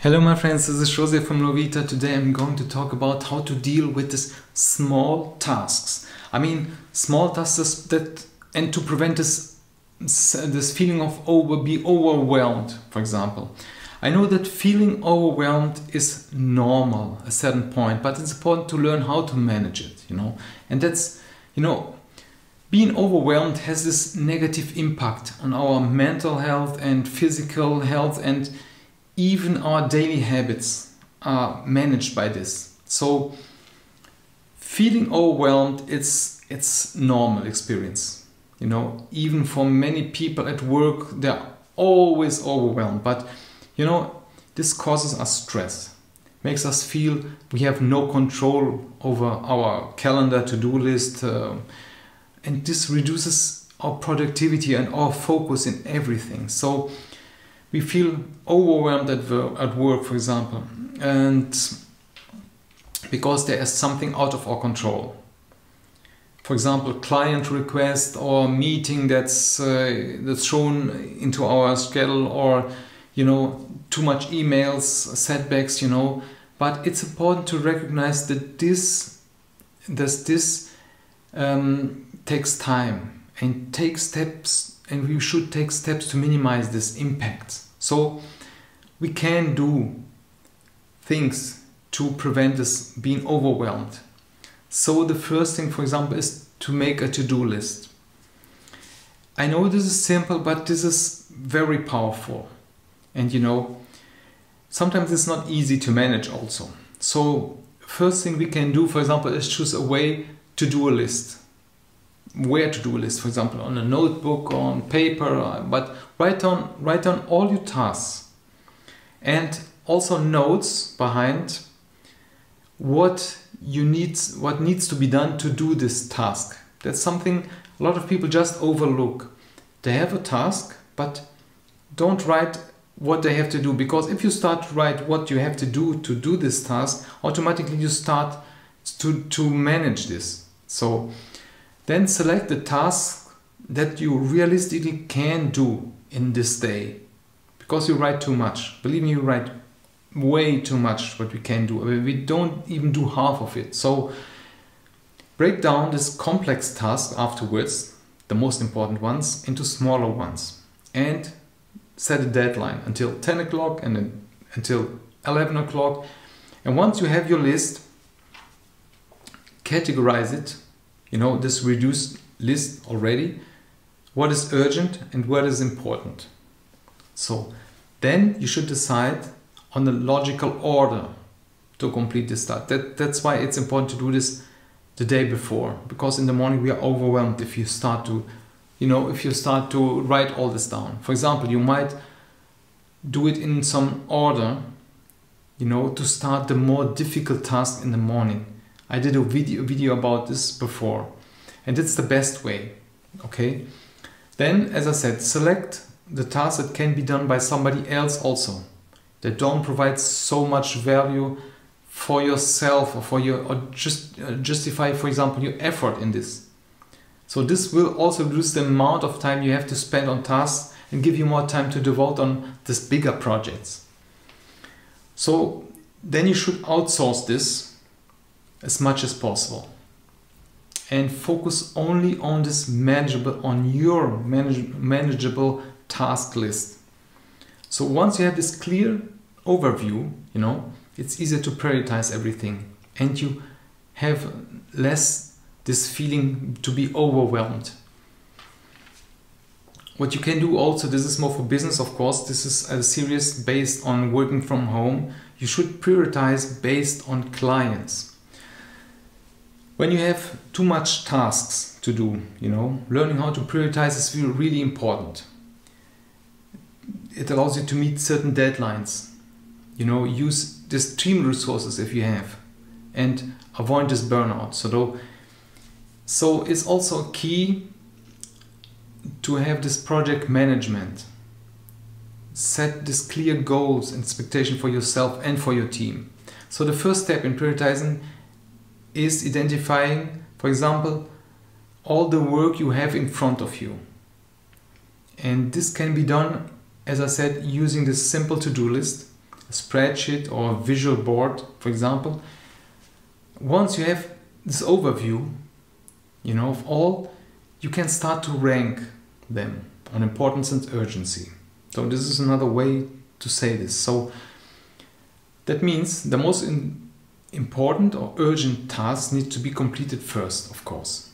Hello my friends, this is Jose from LuoVita. Today I'm going to talk about how to deal with these small tasks. Small tasks and to prevent this feeling of being overwhelmed, for example. I know that feeling overwhelmed is normal at a certain point, but it's important to learn how to manage it, And that's, being overwhelmed has this negative impact on our mental health and physical health, and even our daily habits are managed by this. So feeling overwhelmed, it's normal experience. Even for many people at work, they're always overwhelmed. But this causes us stress, makes us feel we have no control over our calendar, to-do list, and this reduces our productivity and our focus in everything. So we feel overwhelmed at work, for example, and because there is something out of our control. For example, client request or meeting that's shown into our schedule, or too much emails, setbacks, But it's important to recognize that this takes time and takes steps. And we should take steps to minimize this impact. So we can do things to prevent this being overwhelmed. So the first thing, for example, is to make a to-do list. I know this is simple, but this is very powerful. And sometimes it's not easy to manage also. So first thing we can do, for example, is choose a way to do a list. Where to do a list, for example, on a notebook or on paper, but write down all your tasks, and also notes behind what needs to be done to do this task. That's something a lot of people just overlook. They have a task, but don't write what they have to do, because if you start to write what you have to do this task, automatically you start to manage this. So then select the task that you realistically can do in this day, because you write too much. Believe me, you write way too much what we can do. We don't even do half of it. So break down this complex task afterwards, the most important ones, into smaller ones, and set a deadline until 10 o'clock and then until 11 o'clock. And once you have your list, categorize it. This reduced list already, what is urgent and what is important. So then you should decide on the logical order to complete this task. That's why it's important to do this the day before, because in the morning we are overwhelmed if you start to write all this down. For example, you might do it in some order, to start the more difficult task in the morning. I did a video about this before, and it's the best way, okay? Then, as I said, select the tasks that can be done by somebody else also, that don't provide so much value for yourself or just justify, for example, your effort in this. So this will also reduce the amount of time you have to spend on tasks and give you more time to devote on these bigger projects. So then you should outsource this as much as possible and focus only on this your manageable task list. So once you have this clear overview, it's easier to prioritize everything, and you have less this feeling to be overwhelmed. What you can do also, this is more for business, of course, this is a series based on working from home. You should prioritize based on clients. When you have too much tasks to do, learning how to prioritize is really important. It allows you to meet certain deadlines. Use these team resources if you have, and avoid this burnout. So it's also key to have this project management. Set these clear goals and expectations for yourself and for your team. So the first step in prioritizing is identifying, for example, all the work you have in front of you. And this can be done, as I said, using this simple to-do list. a spreadsheet or a visual board, for example, once you have this overview, you know, of all, you can start to rank them on importance and urgency. So this is another way to say this. So that means the most important or urgent tasks need to be completed first, of course.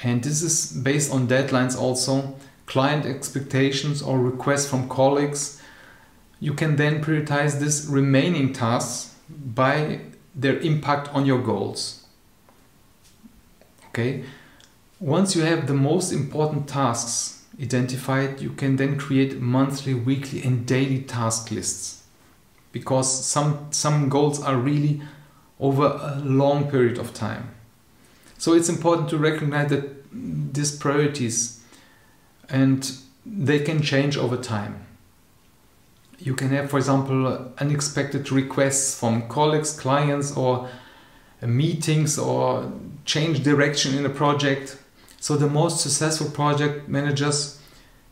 And this is based on deadlines also, client expectations or requests from colleagues. You can then prioritize these remaining tasks by their impact on your goals. Okay? Once you have the most important tasks identified, you can then create monthly, weekly and daily task lists. Because some goals are really over a long period of time. So it's important to recognize that these priorities, and they can change over time. You can have, for example, unexpected requests from colleagues, clients, or meetings, or change direction in a project. So the most successful project managers,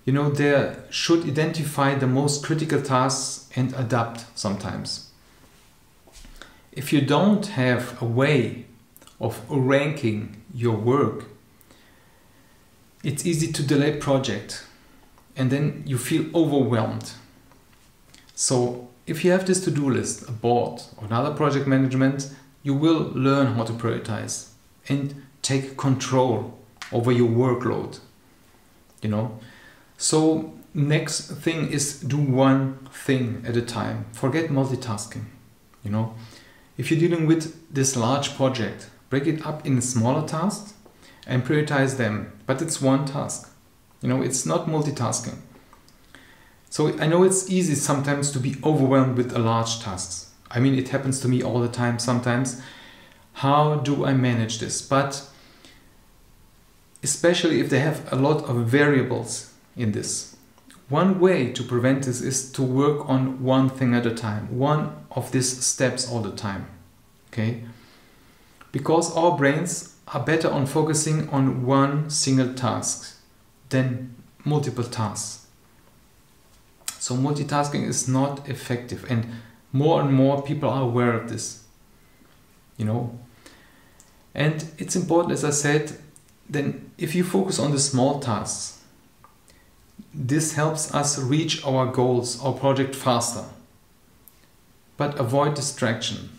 you know, they should identify the most critical tasks and adapt sometimes. If you don't have a way of ranking your work, it's easy to delay project and then you feel overwhelmed. So if you have this to-do list, a board or another project management, you will learn how to prioritize and take control over your workload, you know. So next thing is do one thing at a time. Forget multitasking, you know. If you're dealing with this large project, break it up in smaller tasks and prioritize them. But it's one task, you know, it's not multitasking. So I know it's easy sometimes to be overwhelmed with a large tasks. I mean, it happens to me all the time sometimes. How do I manage this? But especially if they have a lot of variables in this. One way to prevent this is to work on one thing at a time, one of these steps all the time, okay? Because our brains are better on focusing on one single task than multiple tasks. So multitasking is not effective, and more people are aware of this, you know? And it's important, as I said, then if you focus on the small tasks, this helps us reach our goals, our project faster. But avoid distraction.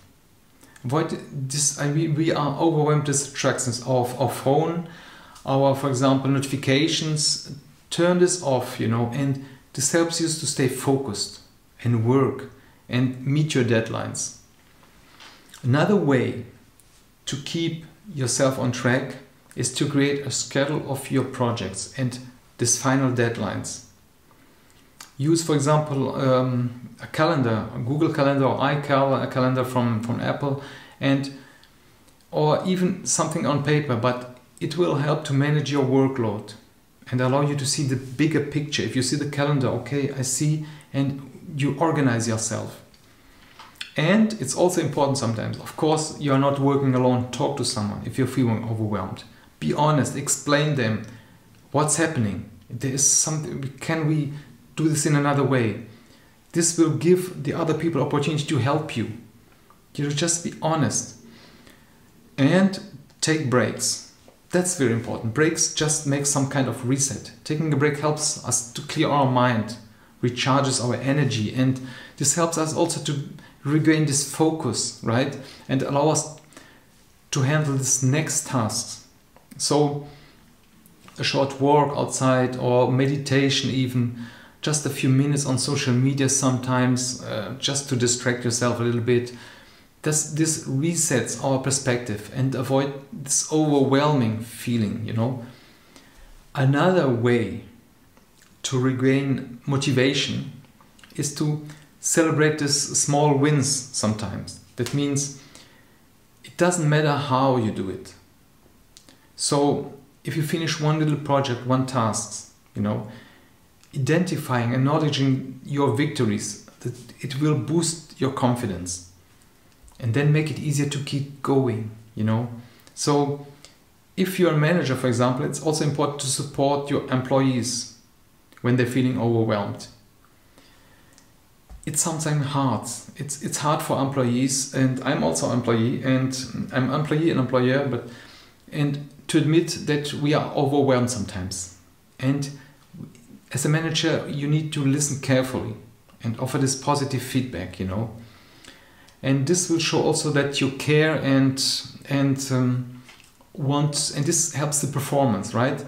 Avoid this. We are overwhelmed with distractions of our phone, our, for example, notifications. Turn this off, you know, and this helps you to stay focused and work and meet your deadlines. Another way to keep yourself on track is to create a schedule of your projects and these final deadlines. Use, for example, a calendar, a Google Calendar or iCal, a calendar from Apple, or even something on paper, but it will help to manage your workload and allow you to see the bigger picture. If you see the calendar, okay, I see, and you organize yourself. And it's also important sometimes, of course, you are not working alone, talk to someone if you're feeling overwhelmed. Be honest, explain them what's happening. There is something, can we do this in another way? This will give the other people opportunity to help you. You just be honest. And take breaks. That's very important. Breaks just make some kind of reset. Taking a break helps us to clear our mind, recharges our energy, and this helps us also to regain this focus, right? And allow us to handle this next task. So a short walk outside or meditation even, just a few minutes on social media sometimes, just to distract yourself a little bit. This resets our perspective and avoid this overwhelming feeling, you know. Another way to regain motivation is to celebrate these small wins sometimes. That means it doesn't matter how you do it. So if you finish one little project, one task, you know, identifying, acknowledging your victories, that it will boost your confidence and then make it easier to keep going, you know. So if you're a manager, for example, it's also important to support your employees when they're feeling overwhelmed. it's sometimes hard. It's hard for employees, and I'm also an employee, and I'm employee and employer, and to admit that we are overwhelmed sometimes. And as a manager, you need to listen carefully and offer this positive feedback, you know. And this will show also that you care and want, and this helps the performance, right?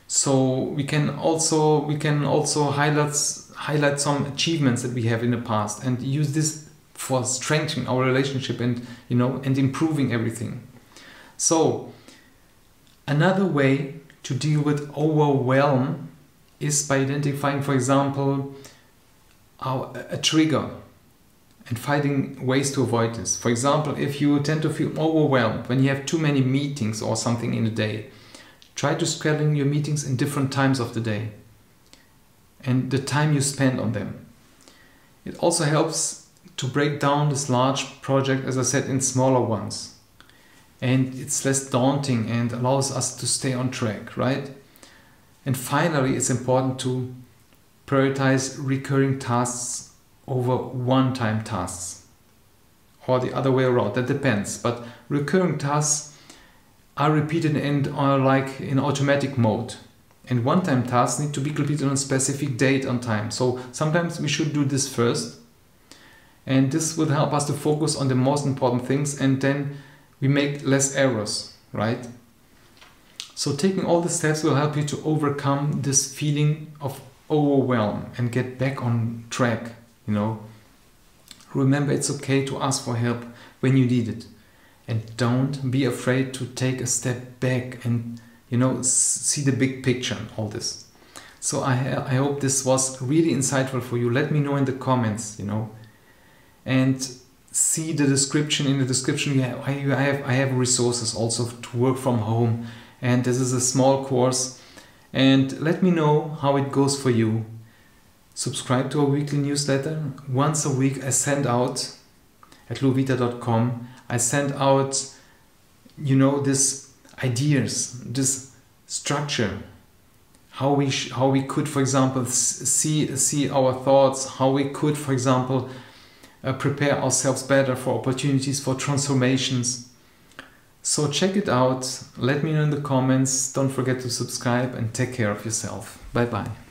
So we can also highlight some achievements that we have in the past and use this for strengthening our relationship and, you know, and improving everything. So another way to deal with overwhelm is by identifying, for example, a trigger and finding ways to avoid this. For example, if you tend to feel overwhelmed when you have too many meetings or something in a day, try to schedule your meetings in different times of the day and the time you spend on them. It also helps to break down this large project, as I said, in smaller ones. And it's less daunting and allows us to stay on track, right? And finally, it's important to prioritize recurring tasks over one-time tasks. Or the other way around, that depends. But recurring tasks are repeated and are like in automatic mode. And one-time tasks need to be completed on a specific date and time. So sometimes we should do this first. And this will help us to focus on the most important things, and then we make less errors, right? So taking all the steps will help you to overcome this feeling of overwhelm and get back on track, you know. Remember, it's okay to ask for help when you need it. And don't be afraid to take a step back and, you know, see the big picture in all this. So I hope this was really insightful for you. Let me know in the comments, you know. And see the description. In the description I have resources also to work from home, and this is a small course, and let me know how it goes for you. Subscribe to our weekly newsletter. Once a week I send out at LuoVita.com, I send out, you know, this ideas, this structure, how we could, for example, see our thoughts, how we could, for example, prepare ourselves better for opportunities, for transformations. So check it out, let me know in the comments, don't forget to subscribe, and take care of yourself. Bye bye.